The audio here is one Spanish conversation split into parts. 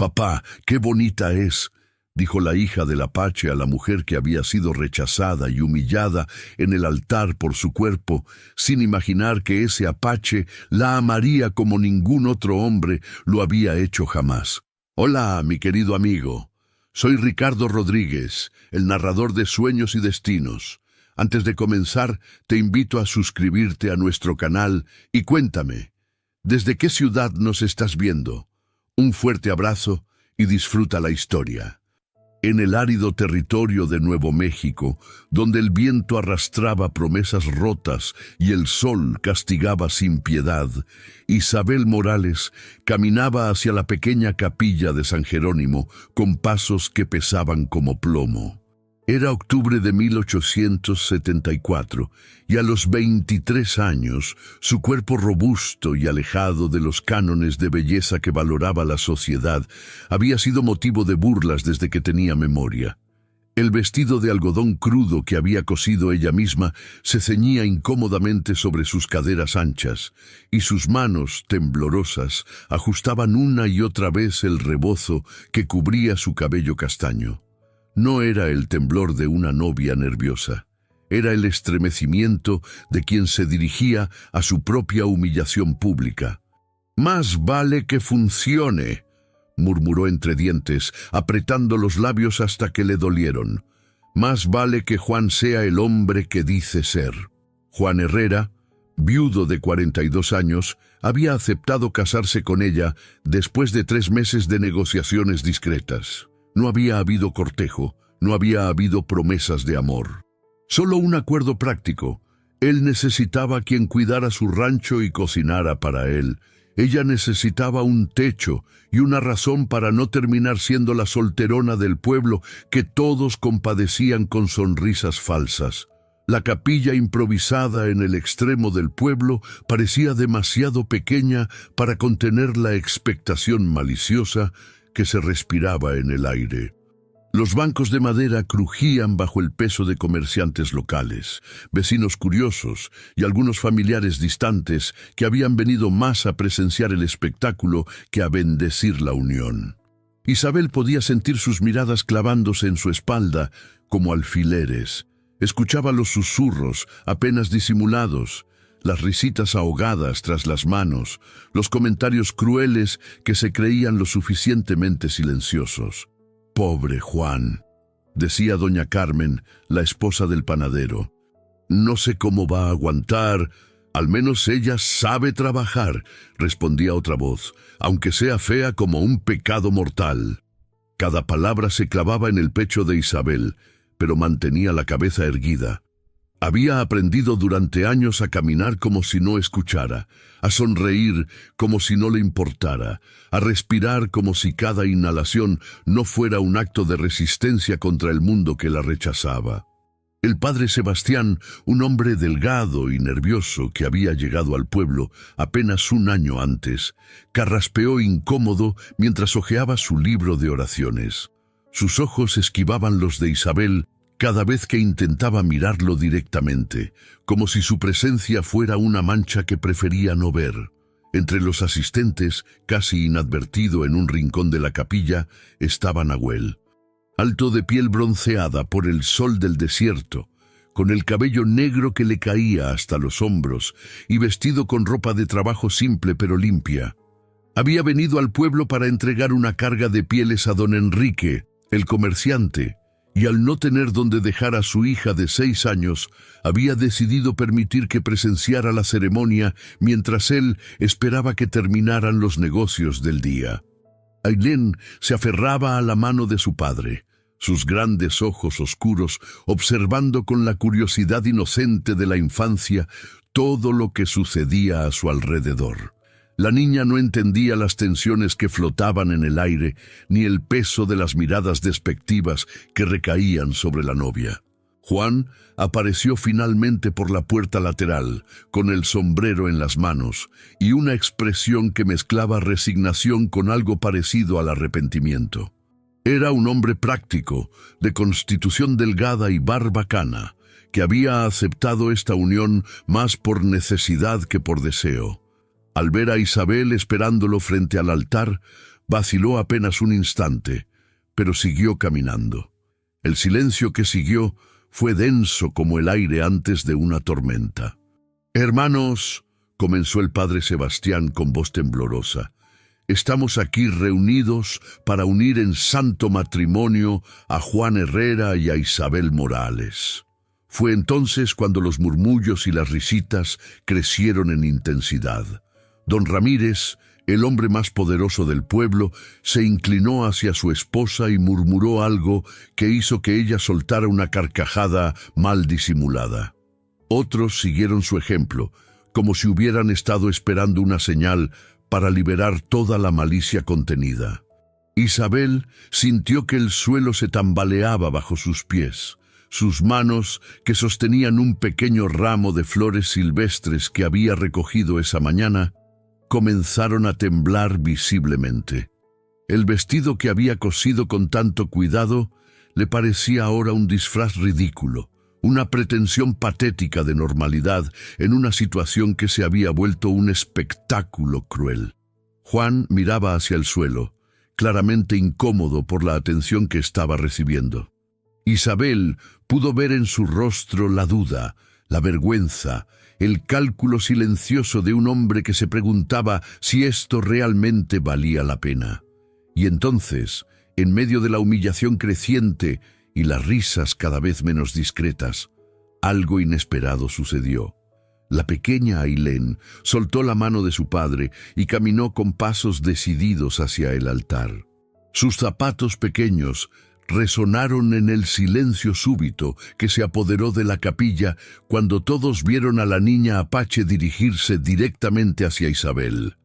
«Papá, qué bonita es», dijo la hija del apache a la mujer que había sido rechazada y humillada en el altar por su cuerpo, sin imaginar que ese apache la amaría como ningún otro hombre lo había hecho jamás. «Hola, mi querido amigo. Soy Ricardo Rodríguez, el narrador de Sueños y Destinos. Antes de comenzar, te invito a suscribirte a nuestro canal y cuéntame, ¿desde qué ciudad nos estás viendo? Un fuerte abrazo y disfruta la historia». En el árido territorio de Nuevo México, donde el viento arrastraba promesas rotas y el sol castigaba sin piedad, Isabel Morales caminaba hacia la pequeña capilla de San Jerónimo con pasos que pesaban como plomo. Era octubre de 1874 y a los 23 años, su cuerpo robusto y alejado de los cánones de belleza que valoraba la sociedad había sido motivo de burlas desde que tenía memoria. El vestido de algodón crudo que había cosido ella misma se ceñía incómodamente sobre sus caderas anchas, y sus manos, temblorosas, ajustaban una y otra vez el rebozo que cubría su cabello castaño. No era el temblor de una novia nerviosa, era el estremecimiento de quien se dirigía a su propia humillación pública. «Más vale que funcione», murmuró entre dientes, apretando los labios hasta que le dolieron. «Más vale que Juan sea el hombre que dice ser». Juan Herrera, viudo de 42 años, había aceptado casarse con ella después de 3 meses de negociaciones discretas. No había habido cortejo, no había habido promesas de amor. Solo un acuerdo práctico. Él necesitaba quien cuidara su rancho y cocinara para él. Ella necesitaba un techo y una razón para no terminar siendo la solterona del pueblo que todos compadecían con sonrisas falsas. La capilla improvisada en el extremo del pueblo parecía demasiado pequeña para contener la expectación maliciosa que se respiraba en el aire. Los bancos de madera crujían bajo el peso de comerciantes locales, vecinos curiosos y algunos familiares distantes que habían venido más a presenciar el espectáculo que a bendecir la unión. Isabel podía sentir sus miradas clavándose en su espalda como alfileres. Escuchaba los susurros apenas disimulados, las risitas ahogadas tras las manos, los comentarios crueles que se creían lo suficientemente silenciosos. «Pobre Juan», decía doña Carmen, la esposa del panadero. «No sé cómo va a aguantar. Al menos ella sabe trabajar», respondía otra voz, «aunque sea fea como un pecado mortal». Cada palabra se clavaba en el pecho de Isabel, pero mantenía la cabeza erguida. Había aprendido durante años a caminar como si no escuchara, a sonreír como si no le importara, a respirar como si cada inhalación no fuera un acto de resistencia contra el mundo que la rechazaba. El padre Sebastián, un hombre delgado y nervioso que había llegado al pueblo apenas un año antes, carraspeó incómodo mientras hojeaba su libro de oraciones. Sus ojos esquivaban los de Isabel cada vez que intentaba mirarlo directamente, como si su presencia fuera una mancha que prefería no ver. Entre los asistentes, casi inadvertido en un rincón de la capilla, estaba Nahuel. Alto de piel bronceada por el sol del desierto, con el cabello negro que le caía hasta los hombros y vestido con ropa de trabajo simple pero limpia. Había venido al pueblo para entregar una carga de pieles a don Enrique, el comerciante, y al no tener donde dejar a su hija de 6 años, había decidido permitir que presenciara la ceremonia mientras él esperaba que terminaran los negocios del día. Ailén se aferraba a la mano de su padre, sus grandes ojos oscuros observando con la curiosidad inocente de la infancia todo lo que sucedía a su alrededor. La niña no entendía las tensiones que flotaban en el aire, ni el peso de las miradas despectivas que recaían sobre la novia. Juan apareció finalmente por la puerta lateral, con el sombrero en las manos, y una expresión que mezclaba resignación con algo parecido al arrepentimiento. Era un hombre práctico, de constitución delgada y barbacana, que había aceptado esta unión más por necesidad que por deseo. Al ver a Isabel esperándolo frente al altar, Vaciló apenas un instante, pero siguió caminando. El silencio que siguió fue denso como el aire antes de una tormenta. «Hermanos», comenzó el padre Sebastián con voz temblorosa, «estamos aquí reunidos para unir en santo matrimonio a Juan Herrera y a Isabel Morales». Fue entonces cuando los murmullos y las risitas crecieron en intensidad. Don Ramírez, el hombre más poderoso del pueblo, se inclinó hacia su esposa y murmuró algo que hizo que ella soltara una carcajada mal disimulada. Otros siguieron su ejemplo, como si hubieran estado esperando una señal para liberar toda la malicia contenida. Isabel sintió que el suelo se tambaleaba bajo sus pies. Sus manos, que sostenían un pequeño ramo de flores silvestres que había recogido esa mañana, comenzaron a temblar visiblemente. El vestido que había cosido con tanto cuidado le parecía ahora un disfraz ridículo, una pretensión patética de normalidad en una situación que se había vuelto un espectáculo cruel. Juan miraba hacia el suelo, claramente incómodo por la atención que estaba recibiendo. Isabel pudo ver en su rostro la duda, la vergüenza, el cálculo silencioso de un hombre que se preguntaba si esto realmente valía la pena. Y entonces, en medio de la humillación creciente y las risas cada vez menos discretas, algo inesperado sucedió. La pequeña Ailén soltó la mano de su padre y caminó con pasos decididos hacia el altar. Sus zapatos pequeños resonaron en el silencio súbito que se apoderó de la capilla cuando todos vieron a la niña apache dirigirse directamente hacia Isabel.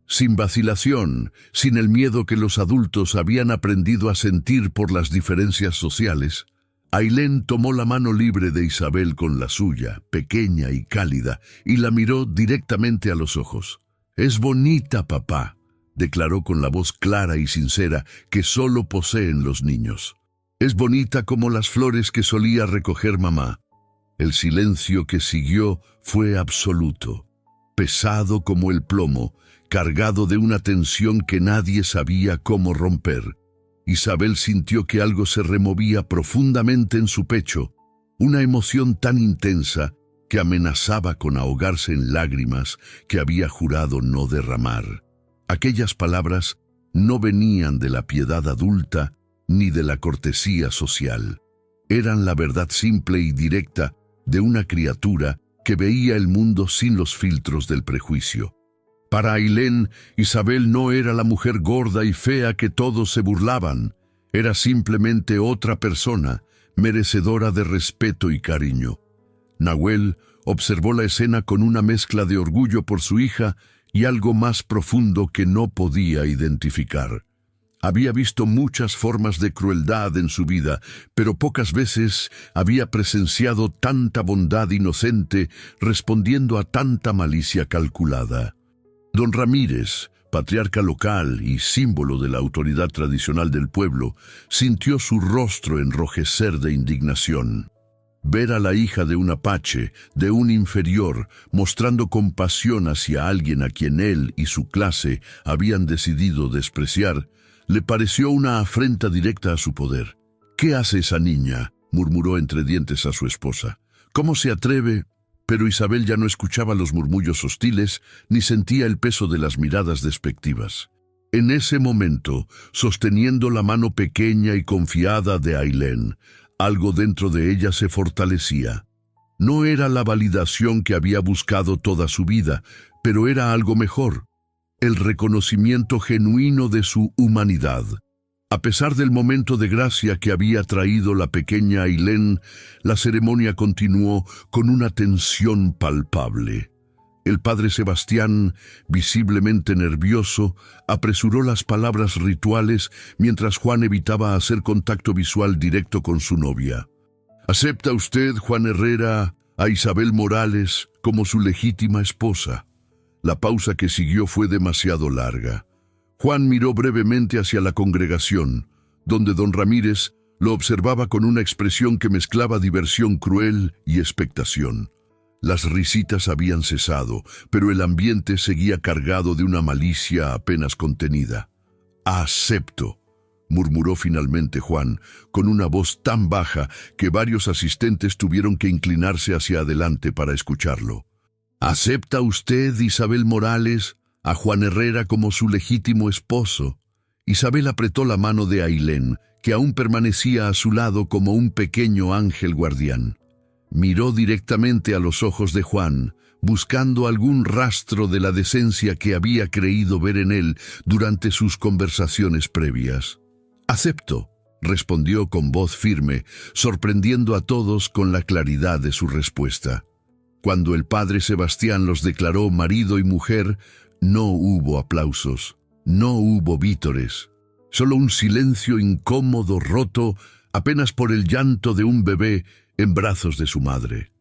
Sin vacilación, sin el miedo que los adultos habían aprendido a sentir por las diferencias sociales, Ailén tomó la mano libre de Isabel con la suya, pequeña y cálida, y la miró directamente a los ojos. «Es bonita, papá», declaró con la voz clara y sincera que solo poseen los niños. «Es bonita como las flores que solía recoger mamá». El silencio que siguió fue absoluto, pesado como el plomo, cargado de una tensión que nadie sabía cómo romper. Isabel sintió que algo se removía profundamente en su pecho, una emoción tan intensa que amenazaba con ahogarse en lágrimas que había jurado no derramar. Aquellas palabras no venían de la piedad adulta ni de la cortesía social. Eran la verdad simple y directa de una criatura que veía el mundo sin los filtros del prejuicio. Para Ailén, Isabel no era la mujer gorda y fea que todos se burlaban. Era simplemente otra persona, merecedora de respeto y cariño. Nahuel observó la escena con una mezcla de orgullo por su hija y algo más profundo que no podía identificar. Había visto muchas formas de crueldad en su vida, pero pocas veces había presenciado tanta bondad inocente respondiendo a tanta malicia calculada. Don Ramírez, patriarca local y símbolo de la autoridad tradicional del pueblo, sintió su rostro enrojecer de indignación. Ver a la hija de un apache, de un inferior, mostrando compasión hacia alguien a quien él y su clase habían decidido despreciar, le pareció una afrenta directa a su poder. «¿Qué hace esa niña?», murmuró entre dientes a su esposa. «¿Cómo se atreve?». Pero Isabel ya no escuchaba los murmullos hostiles ni sentía el peso de las miradas despectivas. En ese momento, sosteniendo la mano pequeña y confiada de Ailén, algo dentro de ella se fortalecía. No era la validación que había buscado toda su vida, pero era algo mejor, el reconocimiento genuino de su humanidad. A pesar del momento de gracia que había traído la pequeña Ailén, la ceremonia continuó con una tensión palpable. El padre Sebastián, visiblemente nervioso, apresuró las palabras rituales mientras Juan evitaba hacer contacto visual directo con su novia. «¿Acepta usted, Juan Herrera, a Isabel Morales como su legítima esposa?» La pausa que siguió fue demasiado larga. Juan miró brevemente hacia la congregación, donde don Ramírez lo observaba con una expresión que mezclaba diversión cruel y expectación. Las risitas habían cesado, pero el ambiente seguía cargado de una malicia apenas contenida. Acepto, murmuró finalmente Juan, con una voz tan baja que varios asistentes tuvieron que inclinarse hacia adelante para escucharlo. ¿Acepta usted, Isabel Morales, a Juan Herrera como su legítimo esposo? Isabel apretó la mano de Ailén, que aún permanecía a su lado como un pequeño ángel guardián. Miró directamente a los ojos de Juan, buscando algún rastro de la decencia que había creído ver en él durante sus conversaciones previas. «Acepto», respondió con voz firme, sorprendiendo a todos con la claridad de su respuesta. Cuando el padre Sebastián los declaró marido y mujer, no hubo aplausos, no hubo vítores, solo un silencio incómodo roto apenas por el llanto de un bebé en brazos de su madre.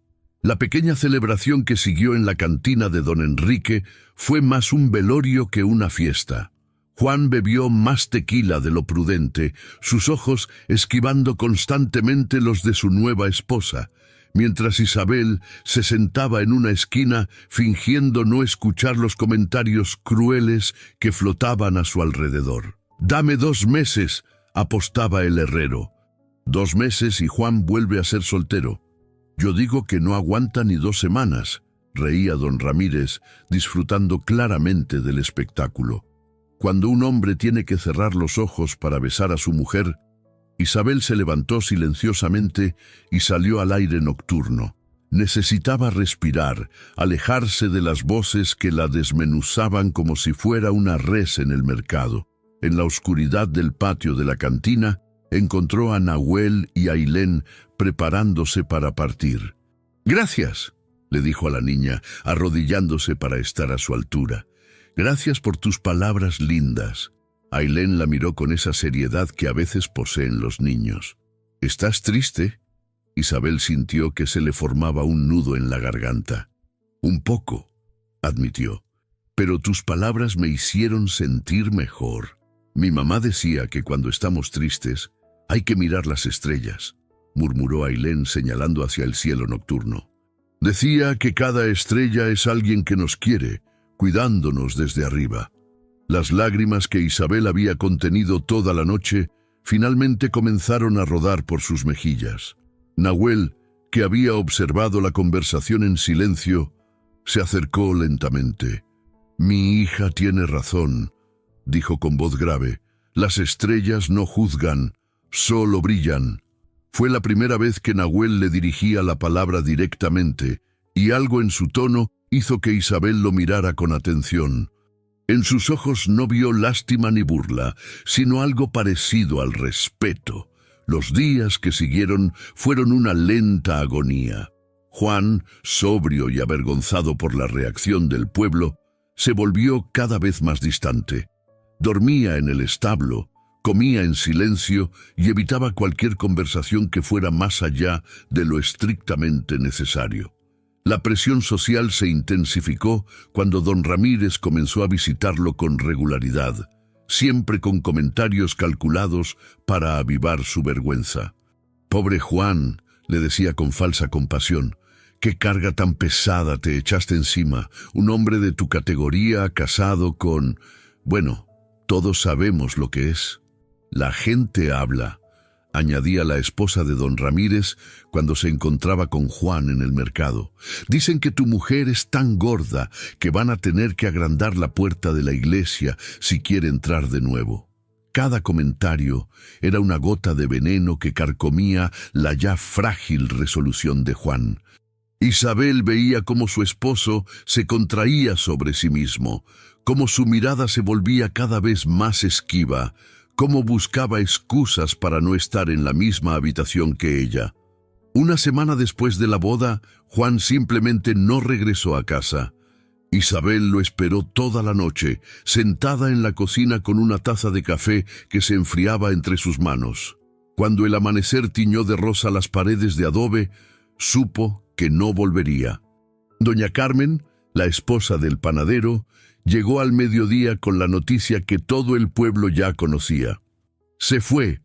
La pequeña celebración que siguió en la cantina de don Enrique fue más un velorio que una fiesta. Juan bebió más tequila de lo prudente, sus ojos esquivando constantemente los de su nueva esposa, mientras Isabel se sentaba en una esquina fingiendo no escuchar los comentarios crueles que flotaban a su alrededor. «Dame 2 meses», apostaba el herrero. 2 meses y Juan vuelve a ser soltero. «Yo digo que no aguanta ni 2 semanas», reía don Ramírez, disfrutando claramente del espectáculo. Cuando un hombre tiene que cerrar los ojos para besar a su mujer, Isabel se levantó silenciosamente y salió al aire nocturno. Necesitaba respirar, alejarse de las voces que la desmenuzaban como si fuera una res en el mercado. En la oscuridad del patio de la cantina, encontró a Nahuel y a Ailén preparándose para partir. «Gracias», le dijo a la niña, arrodillándose para estar a su altura. «Gracias por tus palabras lindas». Ailén la miró con esa seriedad que a veces poseen los niños. «¿Estás triste?» Isabel sintió que se le formaba un nudo en la garganta. «Un poco», admitió, «pero tus palabras me hicieron sentir mejor. Mi mamá decía que cuando estamos tristes hay que mirar las estrellas», murmuró Ailén señalando hacia el cielo nocturno. «Decía que cada estrella es alguien que nos quiere, cuidándonos desde arriba». Las lágrimas que Isabel había contenido toda la noche finalmente comenzaron a rodar por sus mejillas. Nahuel, que había observado la conversación en silencio, se acercó lentamente. «Mi hija tiene razón», dijo con voz grave. «Las estrellas no juzgan, solo brillan». Fue la primera vez que Nahuel le dirigía la palabra directamente, y algo en su tono hizo que Isabel lo mirara con atención. En sus ojos no vio lástima ni burla, sino algo parecido al respeto. Los días que siguieron fueron una lenta agonía. Juan, sobrio y avergonzado por la reacción del pueblo, se volvió cada vez más distante. Dormía en el establo, comía en silencio y evitaba cualquier conversación que fuera más allá de lo estrictamente necesario. La presión social se intensificó cuando don Ramírez comenzó a visitarlo con regularidad, siempre con comentarios calculados para avivar su vergüenza. «Pobre Juan», le decía con falsa compasión, «qué carga tan pesada te echaste encima, un hombre de tu categoría casado con... Bueno, todos sabemos lo que es. La gente habla», añadía la esposa de don Ramírez cuando se encontraba con Juan en el mercado. «Dicen que tu mujer es tan gorda que van a tener que agrandar la puerta de la iglesia si quiere entrar de nuevo». Cada comentario era una gota de veneno que carcomía la ya frágil resolución de Juan. Isabel veía cómo su esposo se contraía sobre sí mismo, cómo su mirada se volvía cada vez más esquiva, cómo buscaba excusas para no estar en la misma habitación que ella. Una semana después de la boda, Juan simplemente no regresó a casa. Isabel lo esperó toda la noche, sentada en la cocina con una taza de café que se enfriaba entre sus manos. Cuando el amanecer tiñó de rosa las paredes de adobe, supo que no volvería. Doña Carmen, la esposa del panadero, llegó al mediodía con la noticia que todo el pueblo ya conocía. «Se fue»,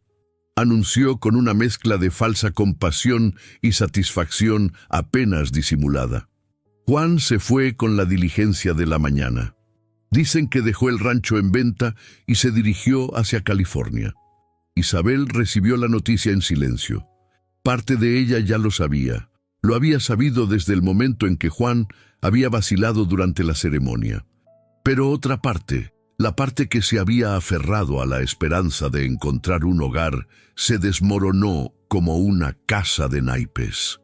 anunció con una mezcla de falsa compasión y satisfacción apenas disimulada. Juan se fue con la diligencia de la mañana. Dicen que dejó el rancho en venta y se dirigió hacia California. Isabel recibió la noticia en silencio. Parte de ella ya lo sabía. Lo había sabido desde el momento en que Juan había vacilado durante la ceremonia. Pero otra parte, la parte que se había aferrado a la esperanza de encontrar un hogar, se desmoronó como una casa de naipes.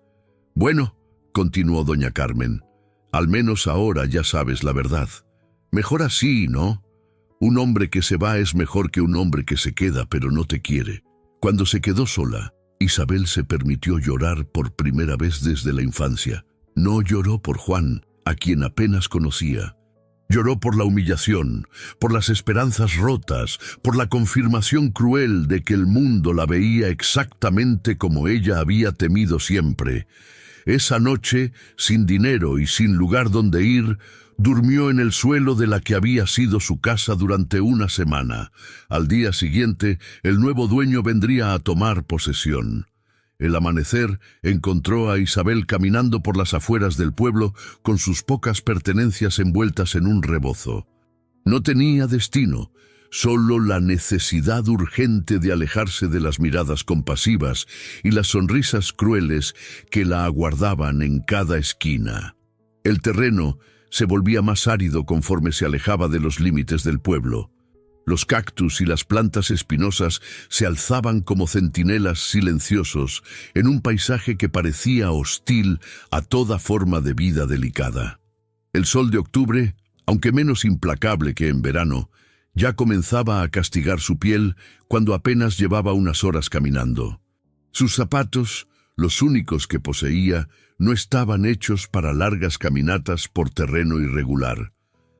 «Bueno», continuó doña Carmen, «al menos ahora ya sabes la verdad. Mejor así, ¿no? Un hombre que se va es mejor que un hombre que se queda pero no te quiere». Cuando se quedó sola, Isabel se permitió llorar por primera vez desde la infancia. No lloró por Juan, a quien apenas conocía. Lloró por la humillación, por las esperanzas rotas, por la confirmación cruel de que el mundo la veía exactamente como ella había temido siempre. Esa noche, sin dinero y sin lugar donde ir, durmió en el suelo de la que había sido su casa durante una semana. Al día siguiente, el nuevo dueño vendría a tomar posesión. El amanecer encontró a Isabel caminando por las afueras del pueblo con sus pocas pertenencias envueltas en un rebozo. No tenía destino, solo la necesidad urgente de alejarse de las miradas compasivas y las sonrisas crueles que la aguardaban en cada esquina. El terreno se volvía más árido conforme se alejaba de los límites del pueblo. Los cactus y las plantas espinosas se alzaban como centinelas silenciosos en un paisaje que parecía hostil a toda forma de vida delicada. El sol de octubre, aunque menos implacable que en verano, ya comenzaba a castigar su piel cuando apenas llevaba unas horas caminando. Sus zapatos, los únicos que poseía, no estaban hechos para largas caminatas por terreno irregular.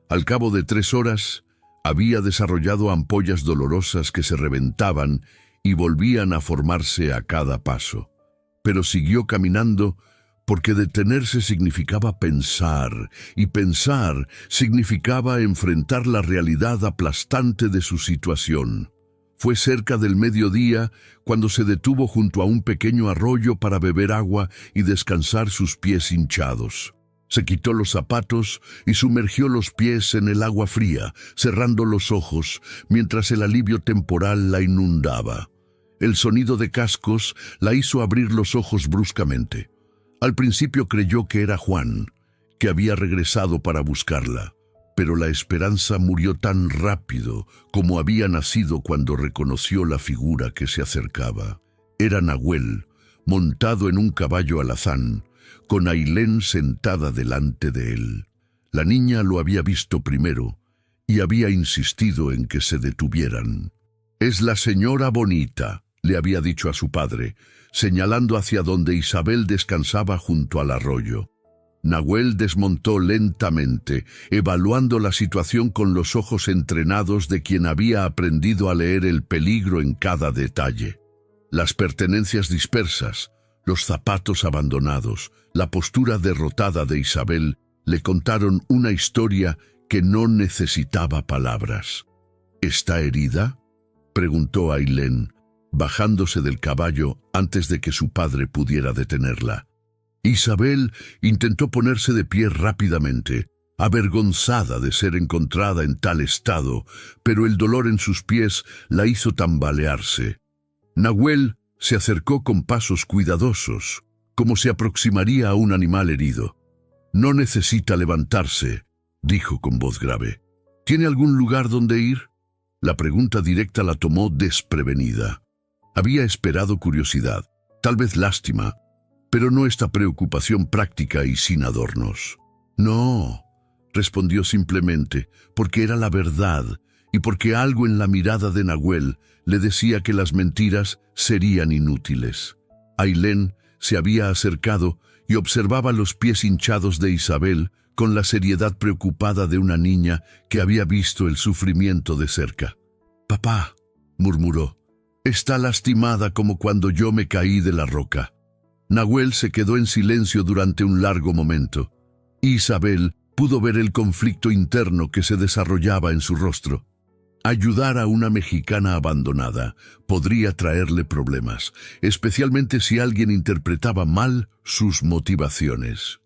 Al cabo de 3 horas, había desarrollado ampollas dolorosas que se reventaban y volvían a formarse a cada paso. Pero siguió caminando porque detenerse significaba pensar, y pensar significaba enfrentar la realidad aplastante de su situación. Fue cerca del mediodía cuando se detuvo junto a un pequeño arroyo para beber agua y descansar sus pies hinchados. Se quitó los zapatos y sumergió los pies en el agua fría, cerrando los ojos, mientras el alivio temporal la inundaba. El sonido de cascos la hizo abrir los ojos bruscamente. Al principio creyó que era Juan, que había regresado para buscarla. Pero la esperanza murió tan rápido como había nacido cuando reconoció la figura que se acercaba. Era Nahuel, montado en un caballo alazán, con Ailén sentada delante de él. La niña lo había visto primero y había insistido en que se detuvieran. «Es la señora Bonita», le había dicho a su padre, señalando hacia donde Isabel descansaba junto al arroyo. Nahuel desmontó lentamente, evaluando la situación con los ojos entrenados de quien había aprendido a leer el peligro en cada detalle. Las pertenencias dispersas, los zapatos abandonados, la postura derrotada de Isabel le contaron una historia que no necesitaba palabras. «¿Está herida?», preguntó Ailén, bajándose del caballo antes de que su padre pudiera detenerla. Isabel intentó ponerse de pie rápidamente, avergonzada de ser encontrada en tal estado, pero el dolor en sus pies la hizo tambalearse. Nahuel se acercó con pasos cuidadosos, como se aproximaría a un animal herido. «No necesita levantarse», dijo con voz grave. «¿Tiene algún lugar donde ir?». La pregunta directa la tomó desprevenida. Había esperado curiosidad, tal vez lástima, pero no esta preocupación práctica y sin adornos. «No», respondió simplemente, porque era la verdad y porque algo en la mirada de Nahuel le decía que las mentiras serían inútiles. Ailén se había acercado y observaba los pies hinchados de Isabel con la seriedad preocupada de una niña que había visto el sufrimiento de cerca. «Papá», murmuró, «está lastimada como cuando yo me caí de la roca». Nahuel se quedó en silencio durante un largo momento. Isabel pudo ver el conflicto interno que se desarrollaba en su rostro. Ayudar a una mexicana abandonada podría traerle problemas, especialmente si alguien interpretaba mal sus motivaciones.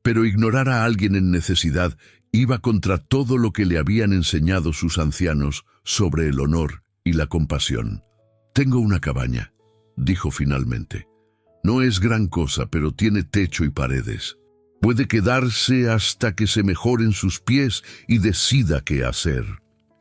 Pero ignorar a alguien en necesidad Iba contra todo lo que le habían enseñado sus ancianos sobre el honor y la compasión. «Tengo una cabaña», dijo finalmente. «No es gran cosa, pero tiene techo y paredes. Puede quedarse hasta que se mejoren sus pies y decida qué hacer».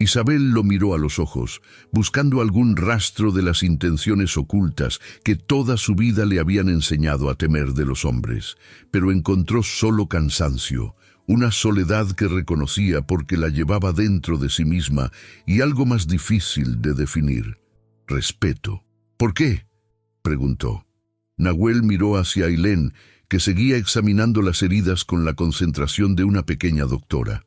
Isabel lo miró a los ojos, buscando algún rastro de las intenciones ocultas que toda su vida le habían enseñado a temer de los hombres, pero encontró solo cansancio, una soledad que reconocía porque la llevaba dentro de sí misma y algo más difícil de definir: respeto. «¿Por qué?», preguntó. Nahuel miró hacia Ailén, que seguía examinando las heridas con la concentración de una pequeña doctora.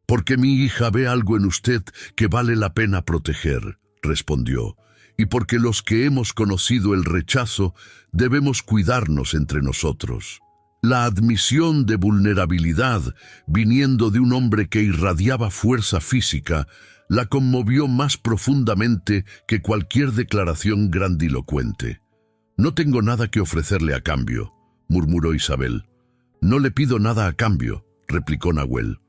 «Porque mi hija ve algo en usted que vale la pena proteger», respondió, «y porque los que hemos conocido el rechazo debemos cuidarnos entre nosotros». La admisión de vulnerabilidad, viniendo de un hombre que irradiaba fuerza física, la conmovió más profundamente que cualquier declaración grandilocuente. «No tengo nada que ofrecerle a cambio», murmuró Isabel. «No le pido nada a cambio», replicó Nahuel.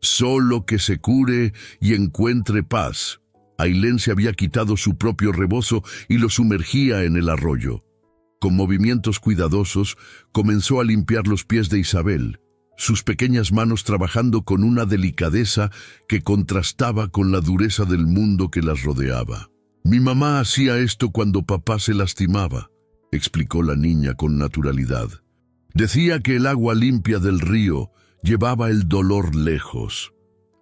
«Solo que se cure y encuentre paz». Ailén se había quitado su propio rebozo y lo sumergía en el arroyo. Con movimientos cuidadosos, comenzó a limpiar los pies de Isabel, sus pequeñas manos trabajando con una delicadeza que contrastaba con la dureza del mundo que las rodeaba. «Mi mamá hacía esto cuando papá se lastimaba», explicó la niña con naturalidad. «Decía que el agua limpia del río llevaba el dolor lejos».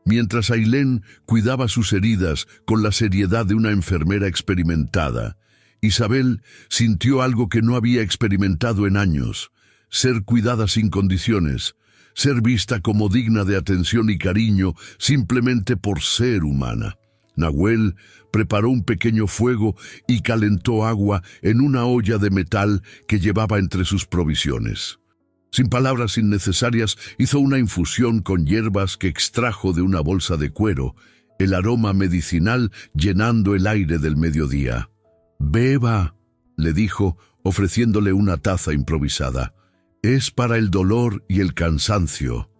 Mientras Ailén cuidaba sus heridas con la seriedad de una enfermera experimentada, Isabel sintió algo que no había experimentado en años: ser cuidada sin condiciones, ser vista como digna de atención y cariño simplemente por ser humana. Nahuel preparó un pequeño fuego y calentó agua en una olla de metal que llevaba entre sus provisiones. Sin palabras innecesarias, hizo una infusión con hierbas que extrajo de una bolsa de cuero, el aroma medicinal llenando el aire del mediodía. «Beba», le dijo, ofreciéndole una taza improvisada. «Es para el dolor y el cansancio».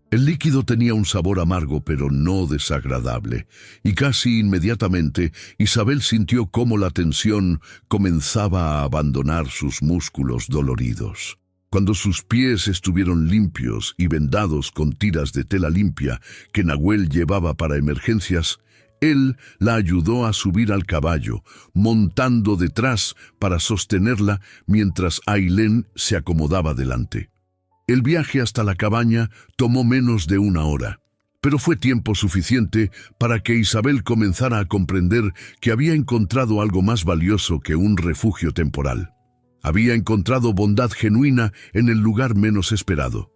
El líquido tenía un sabor amargo, pero no desagradable, y casi inmediatamente Isabel sintió cómo la tensión comenzaba a abandonar sus músculos doloridos. Cuando sus pies estuvieron limpios y vendados con tiras de tela limpia que Nahuel llevaba para emergencias, él la ayudó a subir al caballo, montando detrás para sostenerla mientras Ailén se acomodaba delante. El viaje hasta la cabaña tomó menos de 1 hora, pero fue tiempo suficiente para que Isabel comenzara a comprender que había encontrado algo más valioso que un refugio temporal. Había encontrado bondad genuina en el lugar menos esperado.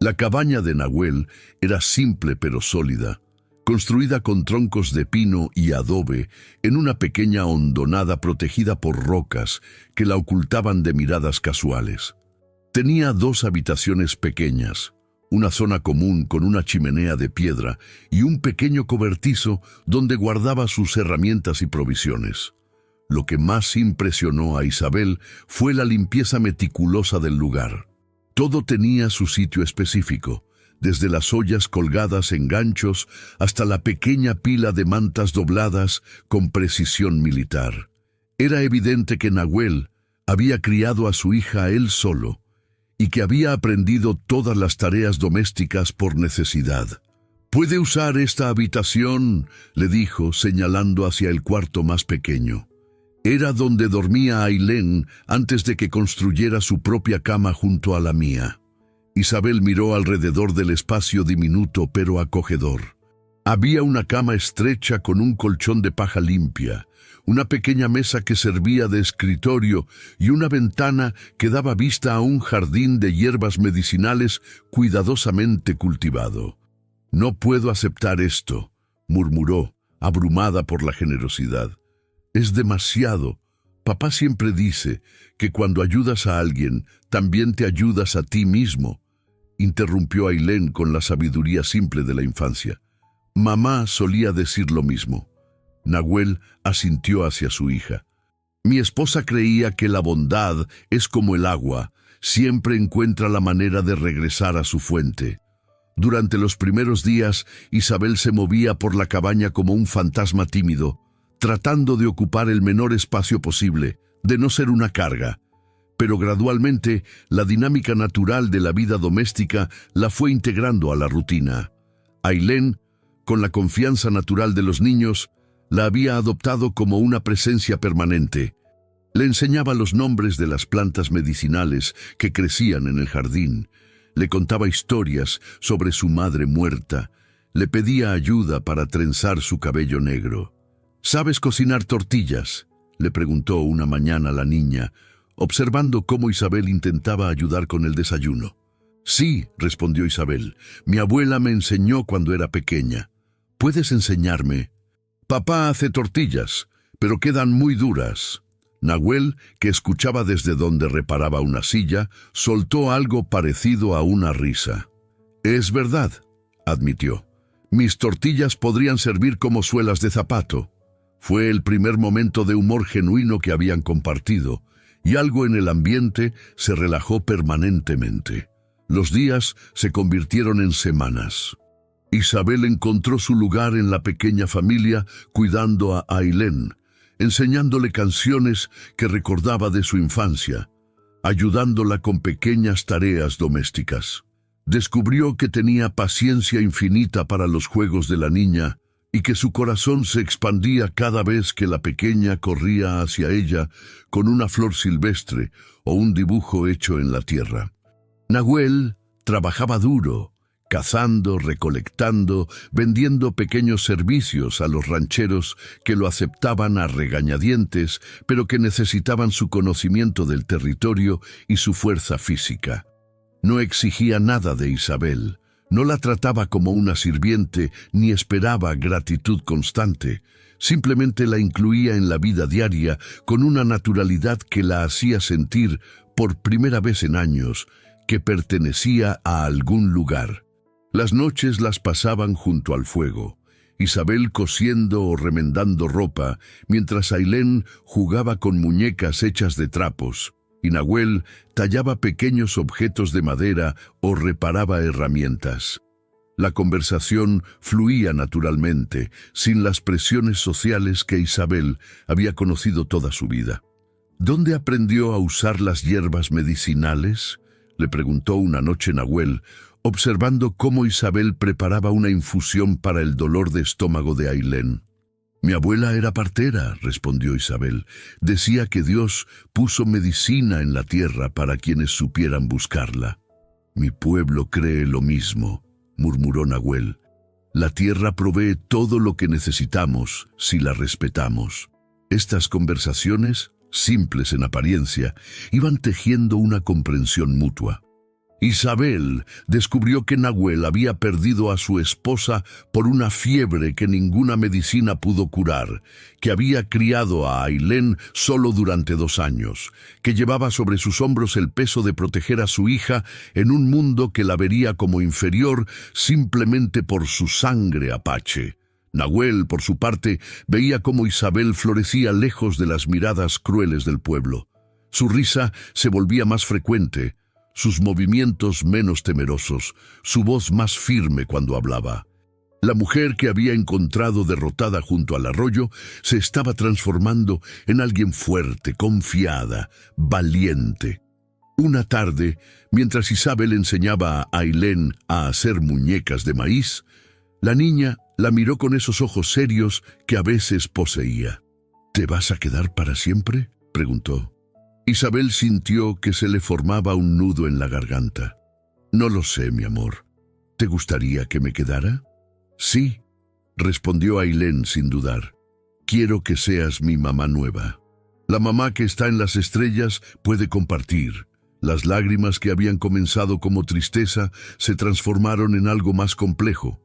La cabaña de Nahuel era simple pero sólida, construida con troncos de pino y adobe en una pequeña hondonada protegida por rocas que la ocultaban de miradas casuales. Tenía 2 habitaciones pequeñas, una zona común con una chimenea de piedra y un pequeño cobertizo donde guardaba sus herramientas y provisiones. Lo que más impresionó a Isabel fue la limpieza meticulosa del lugar. Todo tenía su sitio específico, desde las ollas colgadas en ganchos hasta la pequeña pila de mantas dobladas con precisión militar. Era evidente que Nahuel había criado a su hija él solo y que había aprendido todas las tareas domésticas por necesidad. «Puede usar esta habitación», le dijo, señalando hacia el cuarto más pequeño. Era donde dormía Ailén antes de que construyera su propia cama junto a la mía. Isabel miró alrededor del espacio diminuto pero acogedor. Había una cama estrecha con un colchón de paja limpia, una pequeña mesa que servía de escritorio y una ventana que daba vista a un jardín de hierbas medicinales cuidadosamente cultivado. «No puedo aceptar esto», murmuró, abrumada por la generosidad. «Es demasiado. Papá siempre dice que cuando ayudas a alguien, también te ayudas a ti mismo», interrumpió Ailén con la sabiduría simple de la infancia. «Mamá solía decir lo mismo». Nahuel asintió hacia su hija. «Mi esposa creía que la bondad es como el agua, siempre encuentra la manera de regresar a su fuente». Durante los primeros días, Isabel se movía por la cabaña como un fantasma tímido, tratando de ocupar el menor espacio posible, de no ser una carga. Pero gradualmente, la dinámica natural de la vida doméstica la fue integrando a la rutina. Ailén, con la confianza natural de los niños, la había adoptado como una presencia permanente. Le enseñaba los nombres de las plantas medicinales que crecían en el jardín, le contaba historias sobre su madre muerta, le pedía ayuda para trenzar su cabello negro. ¿Sabes cocinar tortillas?, le preguntó una mañana la niña, observando cómo Isabel intentaba ayudar con el desayuno. Sí, respondió Isabel, mi abuela me enseñó cuando era pequeña. ¿Puedes enseñarme? Papá hace tortillas, pero quedan muy duras. Nahuel, que escuchaba desde donde reparaba una silla, soltó algo parecido a una risa. Es verdad, admitió. Mis tortillas podrían servir como suelas de zapato. Fue el primer momento de humor genuino que habían compartido, y algo en el ambiente se relajó permanentemente. Los días se convirtieron en semanas. Isabel encontró su lugar en la pequeña familia cuidando a Ailén, enseñándole canciones que recordaba de su infancia, ayudándola con pequeñas tareas domésticas. Descubrió que tenía paciencia infinita para los juegos de la niña y que su corazón se expandía cada vez que la pequeña corría hacia ella con una flor silvestre o un dibujo hecho en la tierra. Nahuel trabajaba duro, cazando, recolectando, vendiendo pequeños servicios a los rancheros que lo aceptaban a regañadientes, pero que necesitaban su conocimiento del territorio y su fuerza física. No exigía nada de Isabel, no la trataba como una sirviente ni esperaba gratitud constante. Simplemente la incluía en la vida diaria con una naturalidad que la hacía sentir, por primera vez en años, que pertenecía a algún lugar. Las noches las pasaban junto al fuego, Isabel cosiendo o remendando ropa, mientras Ailén jugaba con muñecas hechas de trapos, y Nahuel tallaba pequeños objetos de madera o reparaba herramientas. La conversación fluía naturalmente, sin las presiones sociales que Isabel había conocido toda su vida. ¿Dónde aprendió a usar las hierbas medicinales?, le preguntó una noche Nahuel, observando cómo Isabel preparaba una infusión para el dolor de estómago de Ailén. Mi abuela era partera, respondió Isabel. Decía que Dios puso medicina en la tierra para quienes supieran buscarla. Mi pueblo cree lo mismo, murmuró Nahuel. La tierra provee todo lo que necesitamos si la respetamos. Estas conversaciones, simples en apariencia, iban tejiendo una comprensión mutua. Isabel descubrió que Nahuel había perdido a su esposa por una fiebre que ninguna medicina pudo curar, que había criado a Ailén solo durante 2 años, que llevaba sobre sus hombros el peso de proteger a su hija en un mundo que la vería como inferior simplemente por su sangre apache. Nahuel, por su parte, veía cómo Isabel florecía lejos de las miradas crueles del pueblo. Su risa se volvía más frecuente, sus movimientos menos temerosos, su voz más firme cuando hablaba. La mujer que había encontrado derrotada junto al arroyo se estaba transformando en alguien fuerte, confiada, valiente. Una tarde, mientras Isabel enseñaba a Ailén a hacer muñecas de maíz, la niña la miró con esos ojos serios que a veces poseía. ¿Te vas a quedar para siempre?, preguntó. Isabel sintió que se le formaba un nudo en la garganta. No lo sé, mi amor. ¿Te gustaría que me quedara? Sí, respondió Ailén sin dudar. Quiero que seas mi mamá nueva. La mamá que está en las estrellas puede compartir. Las lágrimas que habían comenzado como tristeza se transformaron en algo más complejo.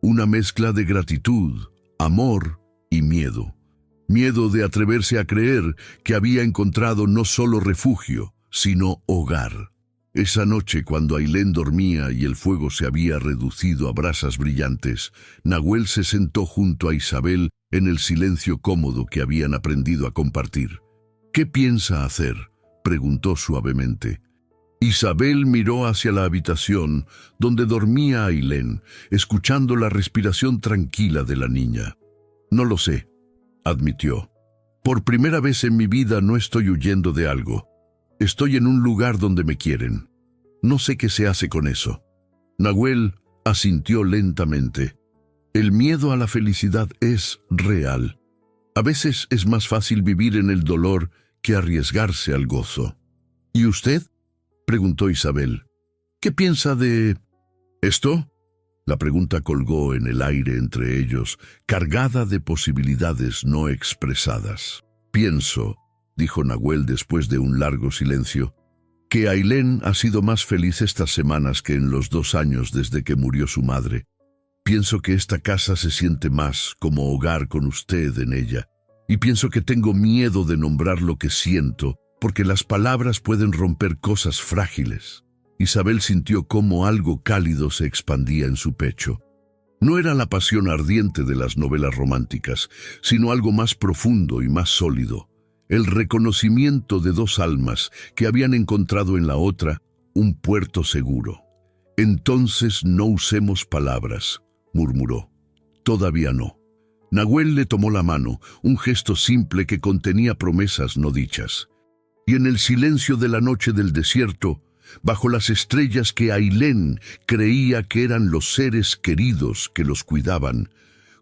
Una mezcla de gratitud, amor y miedo. Miedo de atreverse a creer que había encontrado no solo refugio, sino hogar. Esa noche, cuando Ailén dormía y el fuego se había reducido a brasas brillantes, Nahuel se sentó junto a Isabel en el silencio cómodo que habían aprendido a compartir. «¿Qué piensa hacer?», preguntó suavemente. Isabel miró hacia la habitación donde dormía Ailén, escuchando la respiración tranquila de la niña. «No lo sé», admitió. «Por primera vez en mi vida no estoy huyendo de algo. Estoy en un lugar donde me quieren. No sé qué se hace con eso». Nahuel asintió lentamente. «El miedo a la felicidad es real. A veces es más fácil vivir en el dolor que arriesgarse al gozo». «¿Y usted?», preguntó Isabel. «¿Qué piensa de esto?». La pregunta colgó en el aire entre ellos, cargada de posibilidades no expresadas. «Pienso», dijo Nahuel después de un largo silencio, «que Ailén ha sido más feliz estas semanas que en los 2 años desde que murió su madre. Pienso que esta casa se siente más como hogar con usted en ella. Y pienso que tengo miedo de nombrar lo que siento, porque las palabras pueden romper cosas frágiles». Isabel sintió cómo algo cálido se expandía en su pecho. No era la pasión ardiente de las novelas románticas, sino algo más profundo y más sólido. El reconocimiento de 2 almas que habían encontrado en la otra un puerto seguro. «Entonces no usemos palabras», murmuró. «Todavía no». Nahuel le tomó la mano, un gesto simple que contenía promesas no dichas. Y en el silencio de la noche del desierto, bajo las estrellas que Ailén creía que eran los seres queridos que los cuidaban,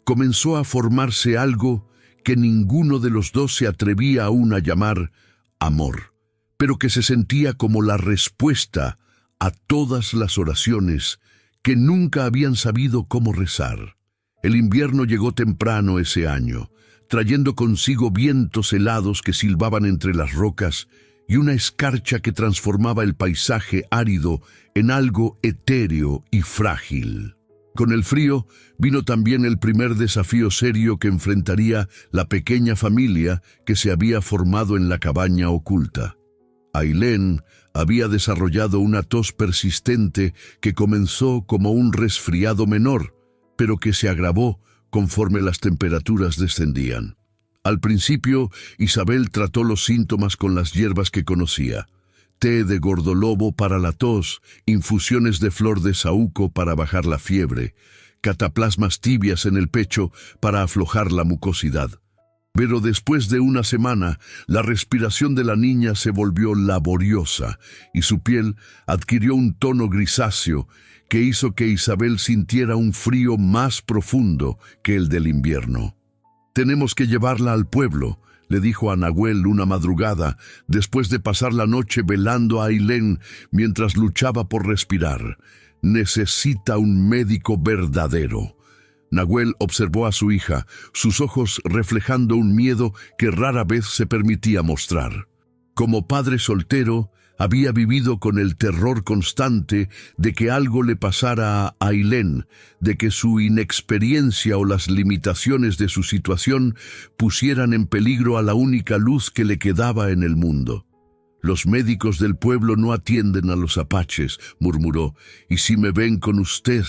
comenzó a formarse algo que ninguno de los 2 se atrevía aún a llamar amor, pero que se sentía como la respuesta a todas las oraciones que nunca habían sabido cómo rezar. El invierno llegó temprano ese año, trayendo consigo vientos helados que silbaban entre las rocas y una escarcha que transformaba el paisaje árido en algo etéreo y frágil. Con el frío vino también el primer desafío serio que enfrentaría la pequeña familia que se había formado en la cabaña oculta. Ailén había desarrollado una tos persistente que comenzó como un resfriado menor, pero que se agravó conforme las temperaturas descendían. Al principio, Isabel trató los síntomas con las hierbas que conocía: té de gordolobo para la tos, infusiones de flor de saúco para bajar la fiebre, cataplasmas tibias en el pecho para aflojar la mucosidad. Pero después de una semana, la respiración de la niña se volvió laboriosa y su piel adquirió un tono grisáceo que hizo que Isabel sintiera un frío más profundo que el del invierno. «Tenemos que llevarla al pueblo», le dijo a Nahuel una madrugada, después de pasar la noche velando a Ailén mientras luchaba por respirar. «Necesita un médico verdadero». Nahuel observó a su hija, sus ojos reflejando un miedo que rara vez se permitía mostrar. Como padre soltero, había vivido con el terror constante de que algo le pasara a Ailén, de que su inexperiencia o las limitaciones de su situación pusieran en peligro a la única luz que le quedaba en el mundo. «Los médicos del pueblo no atienden a los apaches», murmuró, «y si me ven con usted».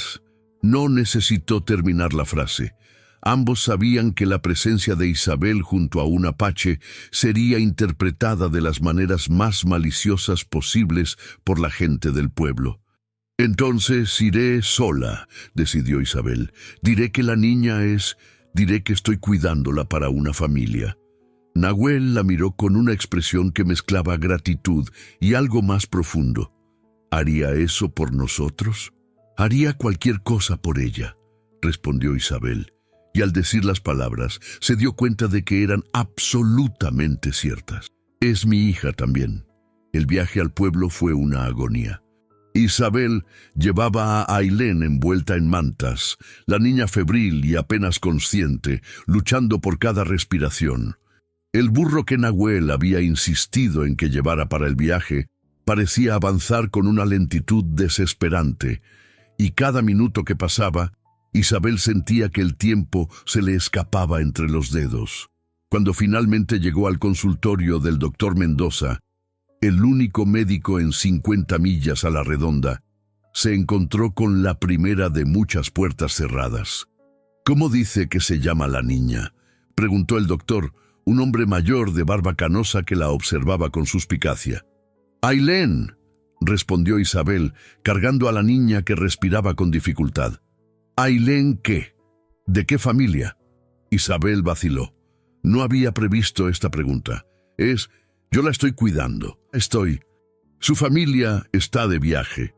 No necesitó terminar la frase. Ambos sabían que la presencia de Isabel junto a un apache sería interpretada de las maneras más maliciosas posibles por la gente del pueblo. «Entonces iré sola», decidió Isabel. «Diré que la niña diré que estoy cuidándola para una familia». Nahuel la miró con una expresión que mezclaba gratitud y algo más profundo. «¿Haría eso por nosotros?» «Haría cualquier cosa por ella», respondió Isabel, y al decir las palabras se dio cuenta de que eran absolutamente ciertas. «Es mi hija también». El viaje al pueblo fue una agonía. Isabel llevaba a Ailén envuelta en mantas, la niña febril y apenas consciente, luchando por cada respiración. El burro que Nahuel había insistido en que llevara para el viaje parecía avanzar con una lentitud desesperante, y cada minuto que pasaba, Isabel sentía que el tiempo se le escapaba entre los dedos. Cuando finalmente llegó al consultorio del doctor Mendoza, el único médico en 50 millas a la redonda, se encontró con la primera de muchas puertas cerradas. «¿Cómo dice que se llama la niña?», preguntó el doctor, un hombre mayor de barba canosa que la observaba con suspicacia. «Ailén», respondió Isabel, cargando a la niña que respiraba con dificultad. ¿Ailén qué? ¿De qué familia? Isabel vaciló. No había previsto esta pregunta. Yo la estoy cuidando. Su familia está de viaje.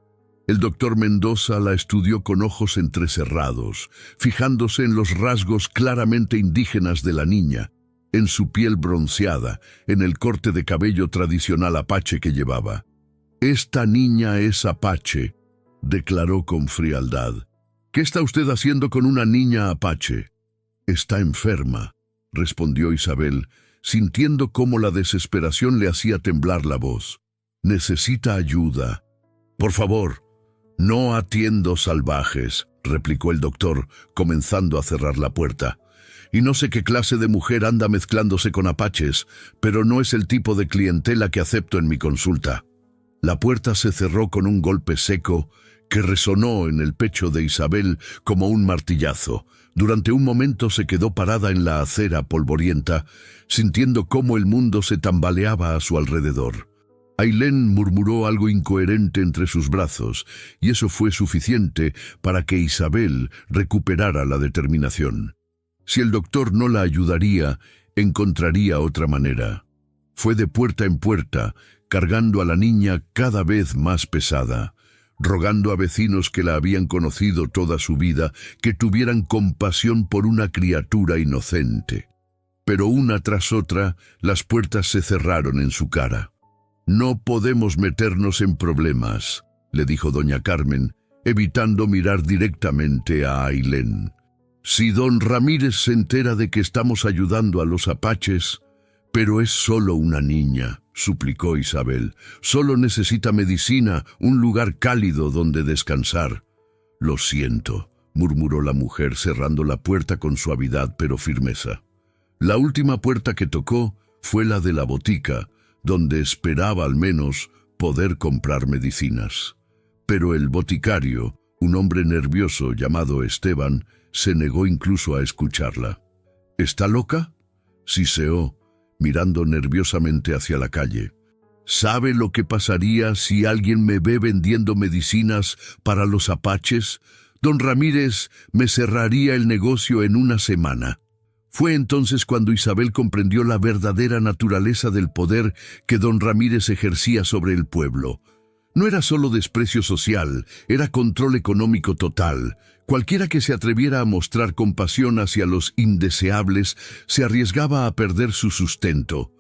El doctor Mendoza la estudió con ojos entrecerrados, fijándose en los rasgos claramente indígenas de la niña, en su piel bronceada, en el corte de cabello tradicional apache que llevaba. «Esta niña es apache», declaró con frialdad. «¿Qué está usted haciendo con una niña apache?» «Está enferma», respondió Isabel, sintiendo cómo la desesperación le hacía temblar la voz. «Necesita ayuda». «Por favor, no atiendo salvajes», replicó el doctor, comenzando a cerrar la puerta. «Y no sé qué clase de mujer anda mezclándose con apaches, pero no es el tipo de clientela que acepto en mi consulta». La puerta se cerró con un golpe seco que resonó en el pecho de Isabel como un martillazo. Durante un momento se quedó parada en la acera polvorienta, sintiendo cómo el mundo se tambaleaba a su alrededor. Ailén murmuró algo incoherente entre sus brazos, y eso fue suficiente para que Isabel recuperara la determinación. Si el doctor no la ayudaría, encontraría otra manera. Fue de puerta en puerta, cargando a la niña cada vez más pesada, rogando a vecinos que la habían conocido toda su vida que tuvieran compasión por una criatura inocente. Pero una tras otra, las puertas se cerraron en su cara. «No podemos meternos en problemas», le dijo doña Carmen, evitando mirar directamente a Ailén. «Si don Ramírez se entera de que estamos ayudando a los apaches...» «Pero es solo una niña», suplicó Isabel. «Solo necesita medicina, un lugar cálido donde descansar». «Lo siento», murmuró la mujer cerrando la puerta con suavidad pero firmeza. La última puerta que tocó fue la de la botica, donde esperaba al menos poder comprar medicinas. Pero el boticario, un hombre nervioso llamado Esteban, se negó incluso a escucharla. «¿Está loca?», siseó, mirando nerviosamente hacia la calle. «¿Sabe lo que pasaría si alguien me ve vendiendo medicinas para los apaches? Don Ramírez me cerraría el negocio en una semana». Fue entonces cuando Isabel comprendió la verdadera naturaleza del poder que don Ramírez ejercía sobre el pueblo. No era solo desprecio social, era control económico total. Cualquiera que se atreviera a mostrar compasión hacia los indeseables se arriesgaba a perder su sustento.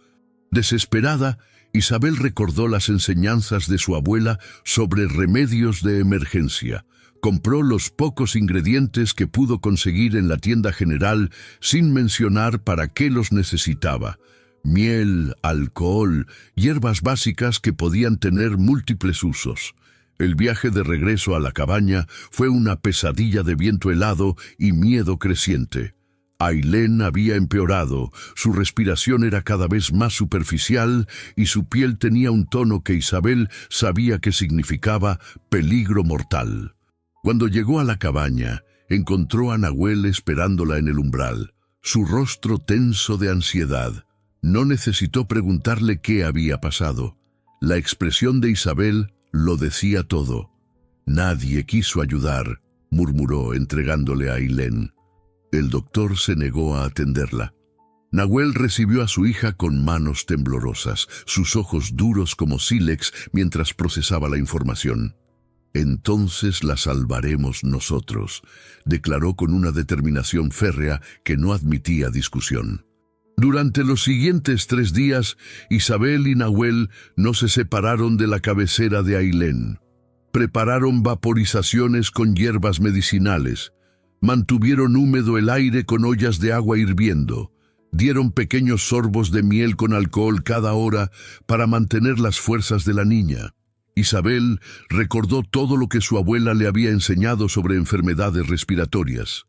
Desesperada, Isabel recordó las enseñanzas de su abuela sobre remedios de emergencia. Compró los pocos ingredientes que pudo conseguir en la tienda general sin mencionar para qué los necesitaba. Miel, alcohol, hierbas básicas que podían tener múltiples usos. El viaje de regreso a la cabaña fue una pesadilla de viento helado y miedo creciente. Ailén había empeorado, su respiración era cada vez más superficial y su piel tenía un tono que Isabel sabía que significaba peligro mortal. Cuando llegó a la cabaña, encontró a Nahuel esperándola en el umbral, su rostro tenso de ansiedad. No necesitó preguntarle qué había pasado. La expresión de Isabel lo decía todo. «Nadie quiso ayudar», murmuró entregándole a Ailén. El doctor se negó a atenderla. Nahuel recibió a su hija con manos temblorosas, sus ojos duros como sílex mientras procesaba la información. «Entonces la salvaremos nosotros», declaró con una determinación férrea que no admitía discusión. Durante los siguientes 3 días, Isabel y Nahuel no se separaron de la cabecera de Ailén. Prepararon vaporizaciones con hierbas medicinales. Mantuvieron húmedo el aire con ollas de agua hirviendo. Dieron pequeños sorbos de miel con alcohol cada hora para mantener las fuerzas de la niña. Isabel recordó todo lo que su abuela le había enseñado sobre enfermedades respiratorias.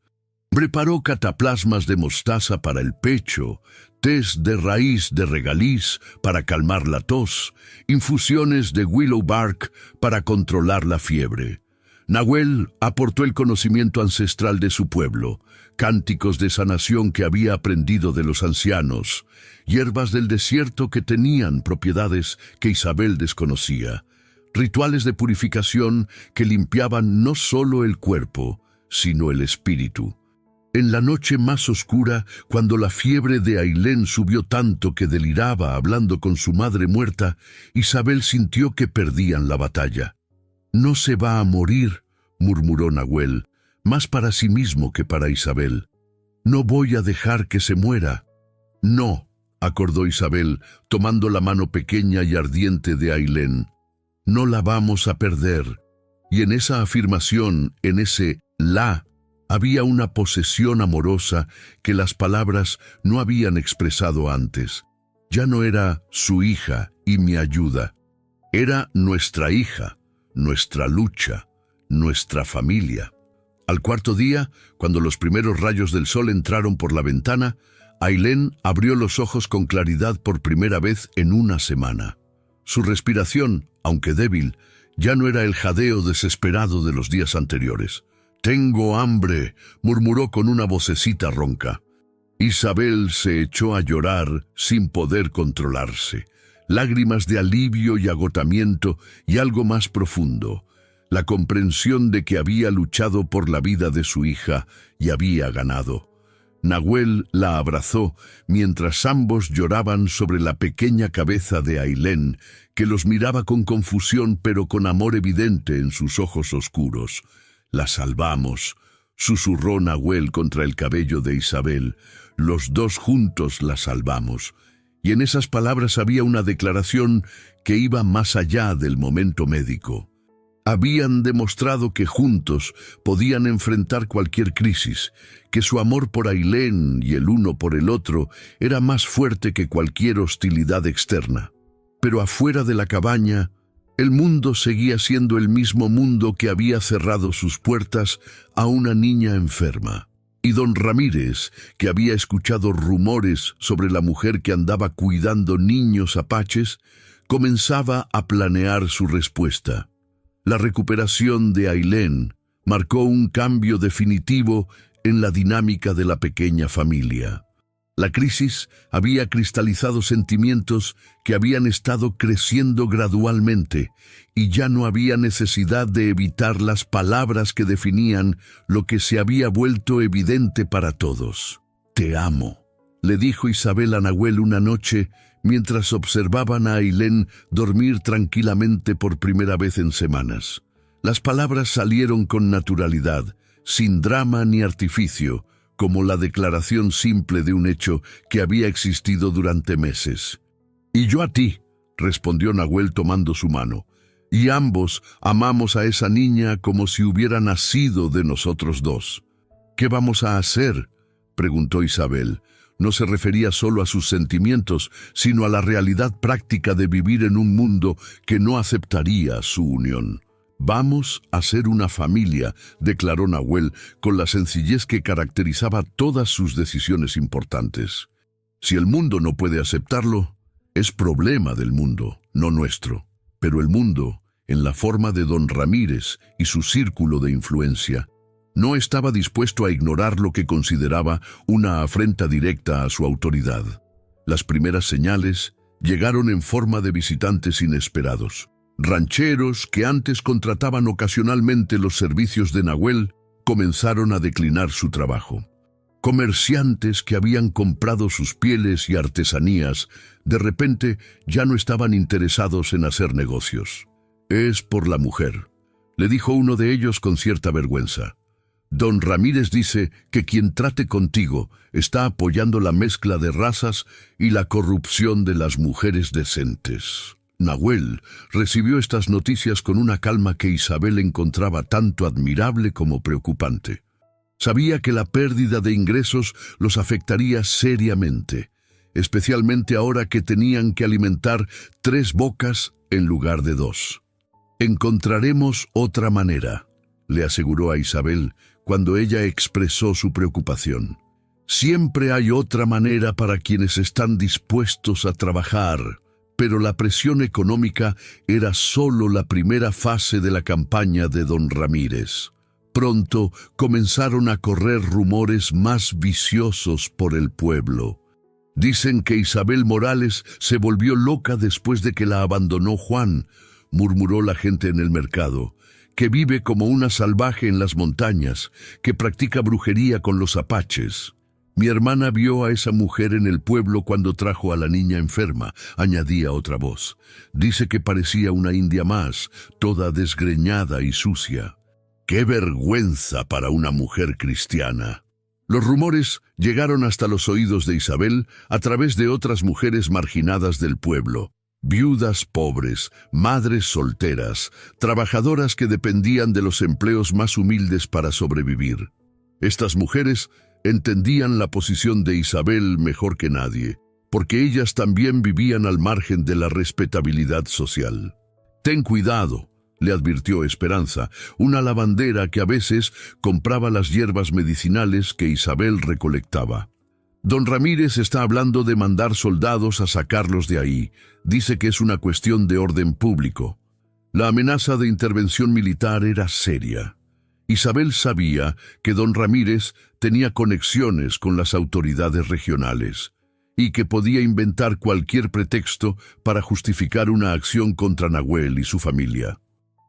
Preparó cataplasmas de mostaza para el pecho, tés de raíz de regaliz para calmar la tos, infusiones de willow bark para controlar la fiebre. Nahuel aportó el conocimiento ancestral de su pueblo, cánticos de sanación que había aprendido de los ancianos, hierbas del desierto que tenían propiedades que Isabel desconocía. rituales de purificación que limpiaban no solo el cuerpo, sino el espíritu. En la noche más oscura, cuando la fiebre de Ailén subió tanto que deliraba hablando con su madre muerta, Isabel sintió que perdían la batalla. «No se va a morir», murmuró Nahuel, más para sí mismo que para Isabel. «No voy a dejar que se muera». «No», acordó Isabel, tomando la mano pequeña y ardiente de Ailén. «No la vamos a perder». Y en esa afirmación, en ese «la», había una posesión amorosa que las palabras no habían expresado antes. Ya no era su hija y mi ayuda. Era nuestra hija, nuestra lucha, nuestra familia. Al cuarto día, cuando los primeros rayos del sol entraron por la ventana, Ailén abrió los ojos con claridad por primera vez en una semana. Su respiración, aunque débil, ya no era el jadeo desesperado de los días anteriores. «Tengo hambre», murmuró con una vocecita ronca. Isabel se echó a llorar sin poder controlarse. Lágrimas de alivio y agotamiento y algo más profundo. La comprensión de que había luchado por la vida de su hija y había ganado. Nahuel la abrazó mientras ambos lloraban sobre la pequeña cabeza de Ailén, que los miraba con confusión pero con amor evidente en sus ojos oscuros. «La salvamos», susurró Nahuel contra el cabello de Isabel. «Los dos juntos la salvamos». Y en esas palabras había una declaración que iba más allá del momento médico. Habían demostrado que juntos podían enfrentar cualquier crisis, que su amor por Ailén y el uno por el otro era más fuerte que cualquier hostilidad externa. Pero afuera de la cabaña, el mundo seguía siendo el mismo mundo que había cerrado sus puertas a una niña enferma. Y don Ramírez, que había escuchado rumores sobre la mujer que andaba cuidando niños apaches, comenzaba a planear su respuesta. La recuperación de Ailén marcó un cambio definitivo en la dinámica de la pequeña familia. La crisis había cristalizado sentimientos que habían estado creciendo gradualmente y ya no había necesidad de evitar las palabras que definían lo que se había vuelto evidente para todos. «Te amo», le dijo Isabel a Nahuel una noche mientras observaban a Ailén dormir tranquilamente por primera vez en semanas. Las palabras salieron con naturalidad, sin drama ni artificio, como la declaración simple de un hecho que había existido durante meses. «Y yo a ti», respondió Nahuel tomando su mano, «y ambos amamos a esa niña como si hubiera nacido de nosotros dos». «¿Qué vamos a hacer?», preguntó Isabel. No se refería solo a sus sentimientos, sino a la realidad práctica de vivir en un mundo que no aceptaría su unión. «Vamos a ser una familia», declaró Nahuel con la sencillez que caracterizaba todas sus decisiones importantes. «Si el mundo no puede aceptarlo, es problema del mundo, no nuestro. Pero el mundo, en la forma de don Ramírez y su círculo de influencia, no estaba dispuesto a ignorar lo que consideraba una afrenta directa a su autoridad. Las primeras señales llegaron en forma de visitantes inesperados. Rancheros que antes contrataban ocasionalmente los servicios de Nahuel comenzaron a declinar su trabajo. Comerciantes que habían comprado sus pieles y artesanías, de repente ya no estaban interesados en hacer negocios. «Es por la mujer», le dijo uno de ellos con cierta vergüenza. «Don Ramírez dice que quien trate contigo está apoyando la mezcla de razas y la corrupción de las mujeres decentes». Nahuel recibió estas noticias con una calma que Isabel encontraba tanto admirable como preocupante. Sabía que la pérdida de ingresos los afectaría seriamente, especialmente ahora que tenían que alimentar 3 bocas en lugar de 2. «Encontraremos otra manera», le aseguró a Isabel cuando ella expresó su preocupación. «Siempre hay otra manera para quienes están dispuestos a trabajar». Pero la presión económica era solo la primera fase de la campaña de don Ramírez. Pronto comenzaron a correr rumores más viciosos por el pueblo. Dicen que Isabel Morales se volvió loca después de que la abandonó Juan, murmuró la gente en el mercado, que vive como una salvaje en las montañas, que practica brujería con los apaches. Mi hermana vio a esa mujer en el pueblo cuando trajo a la niña enferma, añadía otra voz. Dice que parecía una india más, toda desgreñada y sucia. ¡Qué vergüenza para una mujer cristiana! Los rumores llegaron hasta los oídos de Isabel a través de otras mujeres marginadas del pueblo. Viudas pobres, madres solteras, trabajadoras que dependían de los empleos más humildes para sobrevivir. Estas mujeres entendían la posición de Isabel mejor que nadie, porque ellas también vivían al margen de la respetabilidad social. «Ten cuidado», le advirtió Esperanza, una lavandera que a veces compraba las hierbas medicinales que Isabel recolectaba. «Don Ramírez está hablando de mandar soldados a sacarlos de ahí. Dice que es una cuestión de orden público». La amenaza de intervención militar era seria. Isabel sabía que don Ramírez tenía conexiones con las autoridades regionales y que podía inventar cualquier pretexto para justificar una acción contra Nahuel y su familia.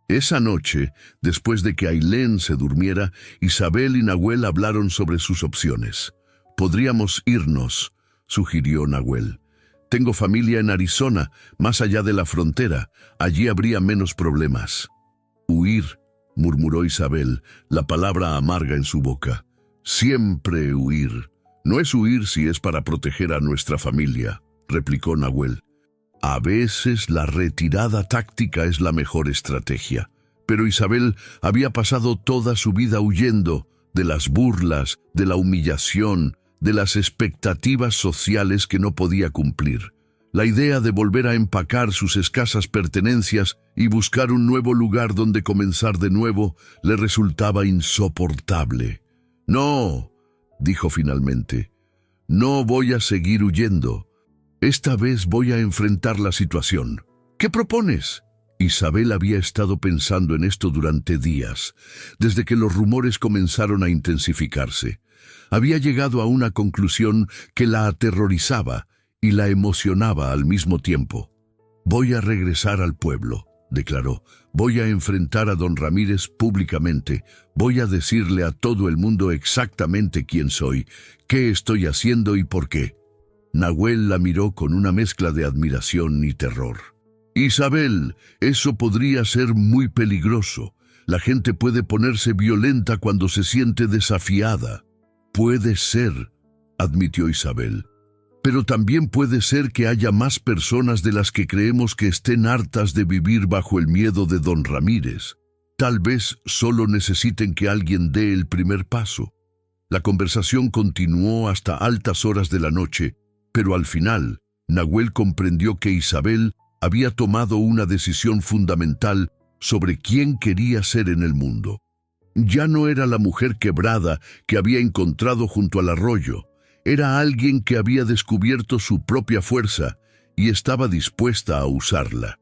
Esa noche, después de que Ailén se durmiera, Isabel y Nahuel hablaron sobre sus opciones. «Podríamos irnos», sugirió Nahuel. «Tengo familia en Arizona, más allá de la frontera. Allí habría menos problemas». «Huir», murmuró Isabel, la palabra amarga en su boca. «Siempre huir. No es huir si es para proteger a nuestra familia», replicó Nahuel. «A veces la retirada táctica es la mejor estrategia». Pero Isabel había pasado toda su vida huyendo de las burlas, de la humillación, de las expectativas sociales que no podía cumplir. La idea de volver a empacar sus escasas pertenencias y buscar un nuevo lugar donde comenzar de nuevo le resultaba insoportable. «No», dijo finalmente, «no voy a seguir huyendo. Esta vez voy a enfrentar la situación». «¿Qué propones?». Isabel había estado pensando en esto durante días, desde que los rumores comenzaron a intensificarse. Había llegado a una conclusión que la aterrorizaba y la emocionaba al mismo tiempo. «Voy a regresar al pueblo», declaró. «Voy a enfrentar a don Ramírez públicamente. Voy a decirle a todo el mundo exactamente quién soy, qué estoy haciendo y por qué». Nahuel la miró con una mezcla de admiración y terror. «Isabel, eso podría ser muy peligroso. La gente puede ponerse violenta cuando se siente desafiada». «Puede ser», admitió Isabel. «Pero también puede ser que haya más personas de las que creemos que estén hartas de vivir bajo el miedo de don Ramírez. Tal vez solo necesiten que alguien dé el primer paso». La conversación continuó hasta altas horas de la noche, pero al final, Nahuel comprendió que Isabel había tomado una decisión fundamental sobre quién quería ser en el mundo. Ya no era la mujer quebrada que había encontrado junto al arroyo. Era alguien que había descubierto su propia fuerza y estaba dispuesta a usarla.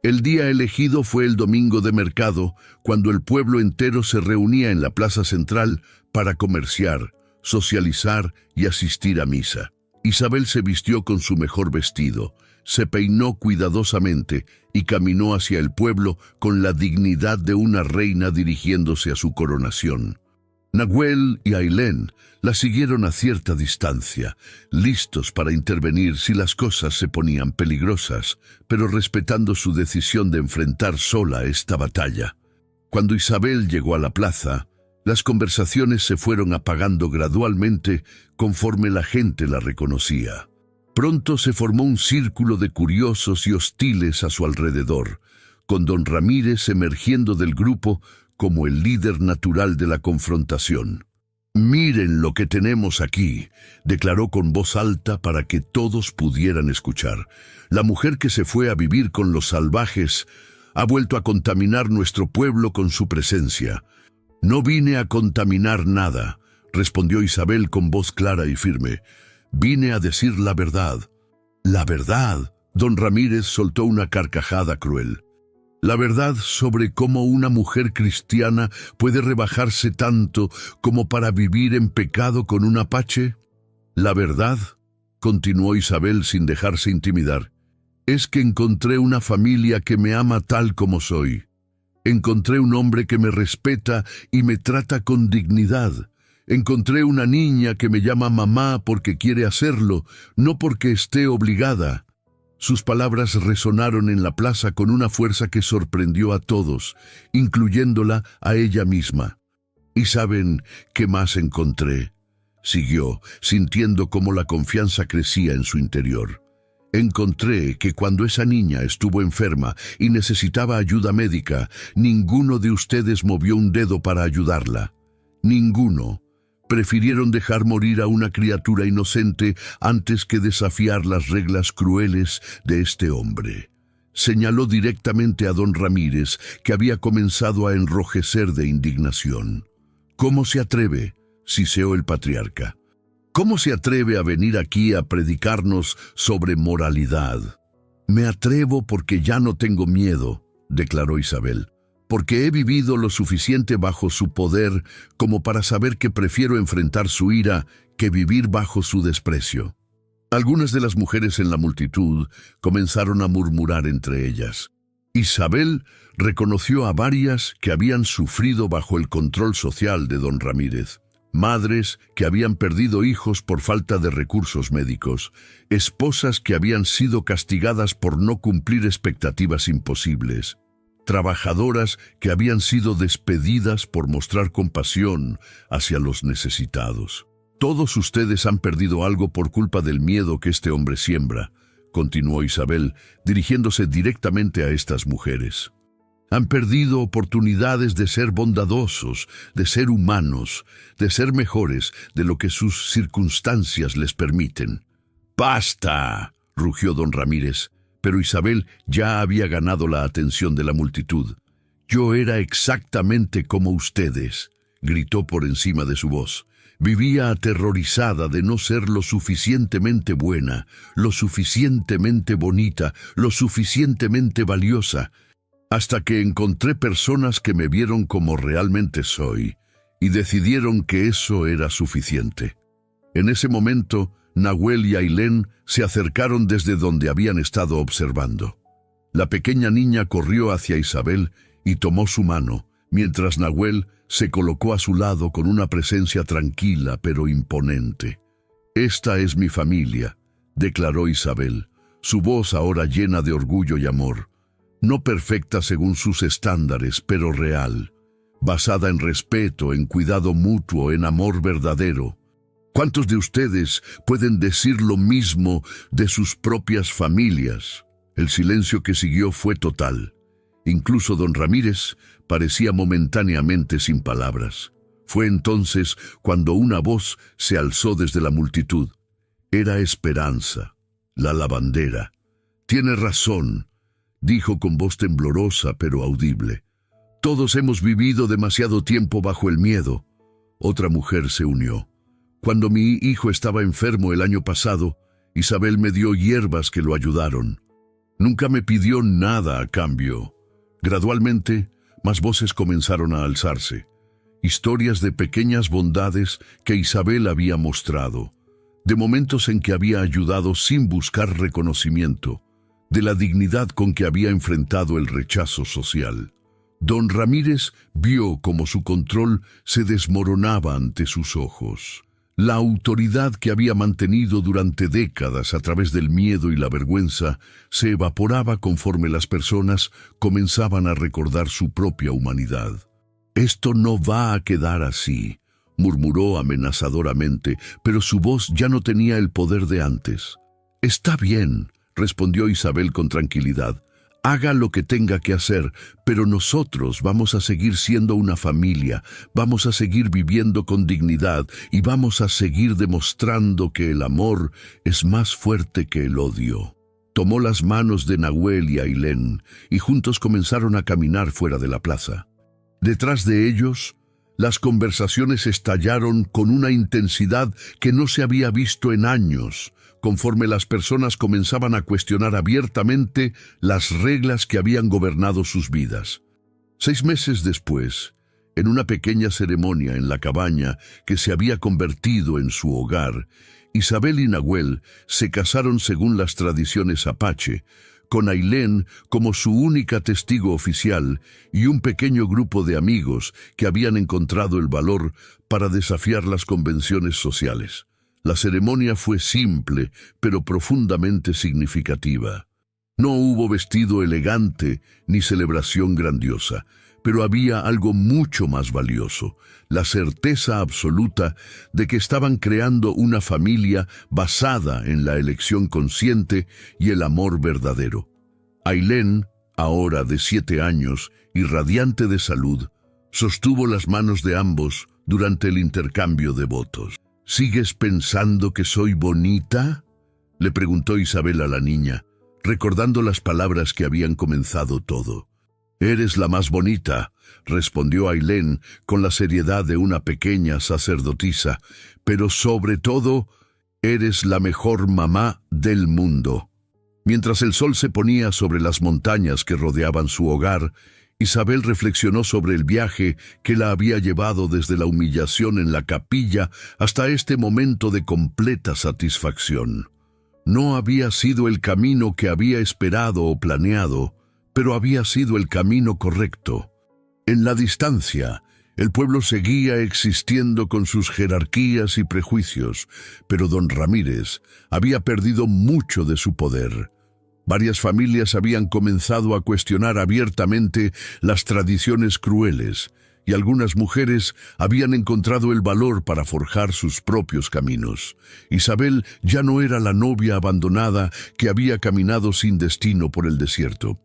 El día elegido fue el domingo de mercado, cuando el pueblo entero se reunía en la plaza central para comerciar, socializar y asistir a misa. Isabel se vistió con su mejor vestido, se peinó cuidadosamente y caminó hacia el pueblo con la dignidad de una reina dirigiéndose a su coronación. Nahuel y Ailén la siguieron a cierta distancia, listos para intervenir si las cosas se ponían peligrosas, pero respetando su decisión de enfrentar sola esta batalla. Cuando Isabel llegó a la plaza, las conversaciones se fueron apagando gradualmente conforme la gente la reconocía. Pronto se formó un círculo de curiosos y hostiles a su alrededor, con don Ramírez emergiendo del grupo como el líder natural de la confrontación. «Miren lo que tenemos aquí», declaró con voz alta para que todos pudieran escuchar. «La mujer que se fue a vivir con los salvajes ha vuelto a contaminar nuestro pueblo con su presencia». «No vine a contaminar nada», respondió Isabel con voz clara y firme. «Vine a decir la verdad». «¿La verdad?». Don Ramírez soltó una carcajada cruel. «¿La verdad sobre cómo una mujer cristiana puede rebajarse tanto como para vivir en pecado con un apache? La verdad», continuó Isabel sin dejarse intimidar, es que encontré una familia que me ama tal como soy. Encontré un hombre que me respeta y me trata con dignidad. Encontré una niña que me llama mamá porque quiere hacerlo, no porque esté obligada. Sus palabras resonaron en la plaza con una fuerza que sorprendió a todos, incluyéndola a ella misma. ¿Y saben qué más encontré?, siguió, sintiendo cómo la confianza crecía en su interior. Encontré que cuando esa niña estuvo enferma y necesitaba ayuda médica, ninguno de ustedes movió un dedo para ayudarla. Ninguno. Prefirieron dejar morir a una criatura inocente antes que desafiar las reglas crueles de este hombre. Señaló directamente a don Ramírez, que había comenzado a enrojecer de indignación. ¿Cómo se atreve?, siseó el patriarca. ¿Cómo se atreve a venir aquí a predicarnos sobre moralidad? Me atrevo porque ya no tengo miedo, declaró Isabel, porque he vivido lo suficiente bajo su poder como para saber que prefiero enfrentar su ira que vivir bajo su desprecio. Algunas de las mujeres en la multitud comenzaron a murmurar entre ellas. Isabel reconoció a varias que habían sufrido bajo el control social de don Ramírez. Madres que habían perdido hijos por falta de recursos médicos, esposas que habían sido castigadas por no cumplir expectativas imposibles, trabajadoras que habían sido despedidas por mostrar compasión hacia los necesitados. Todos ustedes han perdido algo por culpa del miedo que este hombre siembra, continuó Isabel, dirigiéndose directamente a estas mujeres. Han perdido oportunidades de ser bondadosos, de ser humanos, de ser mejores de lo que sus circunstancias les permiten. ¡Basta!, rugió don Ramírez, pero Isabel ya había ganado la atención de la multitud. Yo era exactamente como ustedes, gritó por encima de su voz. Vivía aterrorizada de no ser lo suficientemente buena, lo suficientemente bonita, lo suficientemente valiosa, hasta que encontré personas que me vieron como realmente soy y decidieron que eso era suficiente. En ese momento, Nahuel y Ailén se acercaron desde donde habían estado observando. La pequeña niña corrió hacia Isabel y tomó su mano, mientras Nahuel se colocó a su lado con una presencia tranquila pero imponente. «Esta es mi familia», declaró Isabel, su voz ahora llena de orgullo y amor. No perfecta según sus estándares, pero real, basada en respeto, en cuidado mutuo, en amor verdadero. ¿Cuántos de ustedes pueden decir lo mismo de sus propias familias? El silencio que siguió fue total. Incluso don Ramírez parecía momentáneamente sin palabras. Fue entonces cuando una voz se alzó desde la multitud. Era Esperanza, la lavandera. «Tiene razón», dijo con voz temblorosa pero audible. «Todos hemos vivido demasiado tiempo bajo el miedo». Otra mujer se unió. «Cuando mi hijo estaba enfermo el año pasado, Isabel me dio hierbas que lo ayudaron. Nunca me pidió nada a cambio». Gradualmente, más voces comenzaron a alzarse. Historias de pequeñas bondades que Isabel había mostrado, de momentos en que había ayudado sin buscar reconocimiento, de la dignidad con que había enfrentado el rechazo social. Don Ramírez vio cómo su control se desmoronaba ante sus ojos. La autoridad que había mantenido durante décadas a través del miedo y la vergüenza se evaporaba conforme las personas comenzaban a recordar su propia humanidad. «Esto no va a quedar así», murmuró amenazadoramente, pero su voz ya no tenía el poder de antes. «Está bien», respondió Isabel con tranquilidad. «Haga lo que tenga que hacer, pero nosotros vamos a seguir siendo una familia, vamos a seguir viviendo con dignidad y vamos a seguir demostrando que el amor es más fuerte que el odio». Tomó las manos de Nahuel y Ailén y juntos comenzaron a caminar fuera de la plaza. Detrás de ellos, las conversaciones estallaron con una intensidad que no se había visto en años, conforme las personas comenzaban a cuestionar abiertamente las reglas que habían gobernado sus vidas. 6 meses después, en una pequeña ceremonia en la cabaña que se había convertido en su hogar, Isabel y Nahuel se casaron según las tradiciones apache, con Ailén como su única testigo oficial y un pequeño grupo de amigos que habían encontrado el valor para desafiar las convenciones sociales. La ceremonia fue simple, pero profundamente significativa. No hubo vestido elegante ni celebración grandiosa, pero había algo mucho más valioso, la certeza absoluta de que estaban creando una familia basada en la elección consciente y el amor verdadero. Ailén, ahora de 7 años y radiante de salud, sostuvo las manos de ambos durante el intercambio de votos. ¿Sigues pensando que soy bonita?, le preguntó Isabel a la niña, recordando las palabras que habían comenzado todo. «Eres la más bonita», respondió Ailén con la seriedad de una pequeña sacerdotisa, «pero sobre todo, eres la mejor mamá del mundo». Mientras el sol se ponía sobre las montañas que rodeaban su hogar, Isabel reflexionó sobre el viaje que la había llevado desde la humillación en la capilla hasta este momento de completa satisfacción. No había sido el camino que había esperado o planeado, pero había sido el camino correcto. En la distancia, el pueblo seguía existiendo con sus jerarquías y prejuicios, pero don Ramírez había perdido mucho de su poder. Varias familias habían comenzado a cuestionar abiertamente las tradiciones crueles, y algunas mujeres habían encontrado el valor para forjar sus propios caminos. Isabel ya no era la novia abandonada que había caminado sin destino por el desierto.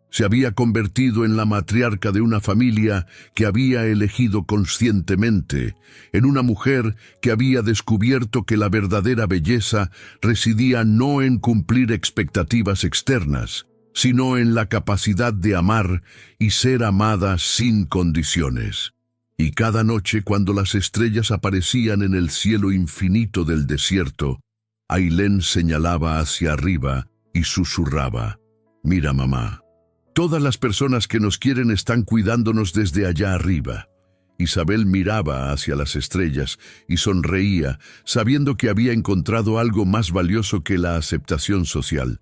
Se había convertido en la matriarca de una familia que había elegido conscientemente, en una mujer que había descubierto que la verdadera belleza residía no en cumplir expectativas externas, sino en la capacidad de amar y ser amada sin condiciones. Y cada noche, cuando las estrellas aparecían en el cielo infinito del desierto, Ailén señalaba hacia arriba y susurraba: «Mira, mamá. Todas las personas que nos quieren están cuidándonos desde allá arriba». Isabel miraba hacia las estrellas y sonreía, sabiendo que había encontrado algo más valioso que la aceptación social.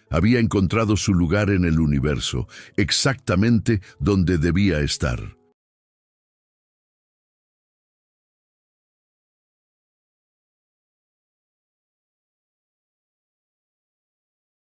Había encontrado su lugar en el universo, exactamente donde debía estar.